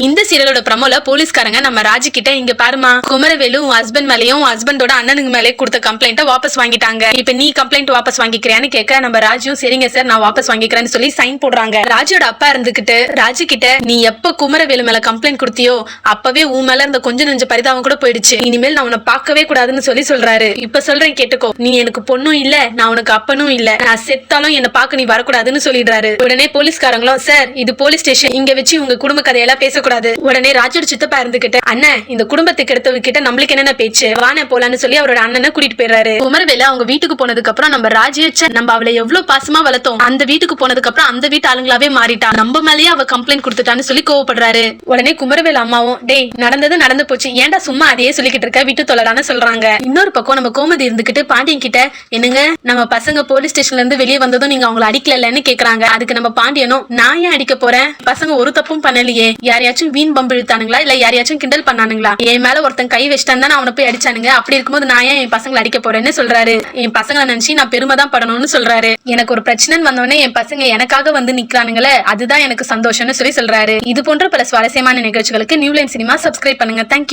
இந்த சீரியலோட ப்ரமோல போலீஸ்காரங்க நம்ம ராஜு கிட்ட இங்க பாருமா, குமரவேலு உன் ஹஸ்பண்ட் மேலயும் உன் ஹஸ்பண்டோட அண்ணனுக்கு மேலே கொடுத்த கம்ப்ளைண்ட்டை வாபஸ் வாங்கிட்டாங்க. இப்ப நீ கம்ப்ளைண்ட் வாபஸ் வாங்கிக்கிறியான்னு கேட்க நம்ம ராஜும் சரிங்க சார் நான் வாபஸ் வாங்கிக்கிறேன்னு சொல்லி சைன் போடுறாங்க. ராஜுவோட அப்பா இருந்துகிட்டு ராஜு கிட்ட நீ எப்ப குமரவேலு மேல கம்ப்ளைண்ட் கொடுத்தியோ அப்பவே உன் மேல இருந்த கொஞ்சம் நெஞ்ச பரிதாபம் கூட போயிடுச்சு. இனிமேல் நான் உன்னை பார்க்கவே கூடாதுன்னு சொல்லி சொல்றாரு. இப்ப சொல்றேன் கேட்டுக்கோ, நீ எனக்கு பொண்ணும் இல்ல, நான் உனக்கு அப்பனும் இல்ல, நான் செத்தாலும் என்ன பார்க்க நீ வரக்கூடாதுன்னு சொல்லிடுறாரு. உடனே போலீஸ்காரங்களும் சார் இது போலீஸ் ஸ்டேஷன், இங்க வச்சு உங்க குடும்ப கதையெல்லாம் பேசக்கூடாது. உடனே ராஜோட சித்தப்பா இருந்துகிட்டு அண்ணன் இந்த குடும்பத்துக்கு எடுத்தவங்க நம்மளுக்கு என்னென்ன பேச்சு, வான போலான்னு சொல்லி அவரோட அண்ணனை கூட்டிட்டு போயிடுறாரு. குமரவேலு அவங்க வீட்டுக்கு போனதுக்கு அப்புறம் நம்ம ராஜேச்ச நம்ம அவளை எவ்வளவு பாசமா வளர்த்தோம், அந்த வீட்டுக்கு போனதுக்கு அப்புறம் அந்த வீட்டு ஆளுங்களாவே மாறிட்டா, நம்ம மேலேயே அவ கம்ப்ளைண்ட் கொடுத்துட்டான்னு சொல்லி கோவப்படுறாரு. உடனே குமரவேலு அம்மாவும் டேய் நடந்தது நடந்து போச்சு, ஏன்டா சும்மா அதையே சொல்லிக்கிட்டு இருக்க, விட்டு தொலைடான்னு சொல்றாங்க. இன்னொரு பக்கம் நம்ம கோமதி இருந்துகிட்டு பாண்டியன் கிட்ட என்னங்க நம்ம பசங்க போலீஸ் ஸ்டேஷன்ல இருந்து வெளியே வந்ததும் நீங்க அவங்களை அடிக்கலன்னு கேக்குறாங்க. அதுக்கு நம்ம பாண்டியனும் நான் ஏன் அடிக்க போறேன், பசங்க ஒரு தப்பும் பண்ணலையே, யாரையாச்சும் வீண் பம்பு இழுத்தானுங்களா இல்ல யாரையாச்சும் கிண்டல் பண்ணானுங்களா, என் மேல ஒருத்தன் கை வச்சிட்டான் தான் அவனை போய் அடிச்சானுங்க, அப்படி இருக்கும்போது நான் ஏன் என் பசங்களை அடிக்க போறேன்னு சொல்றாரு. என் பசங்களை நினைச்சு நான் பெருமை தான் படணும்னு சொல்றாரு. எனக்கு ஒரு பிரச்சனை வந்தோடனே என் பசங்க எனக்காக வந்து நிக்கிறானுங்களே அதுதான் எனக்கு சந்தோஷம்னு சொல்லி சொல்றாரு. இது போன்ற பல சுவாரஸ்யமான நிகழ்ச்சிகளுக்கு நியூ லைன் சினிமா சப்ஸ்கிரைப் பண்ணுங்க. தேங்க்யூ.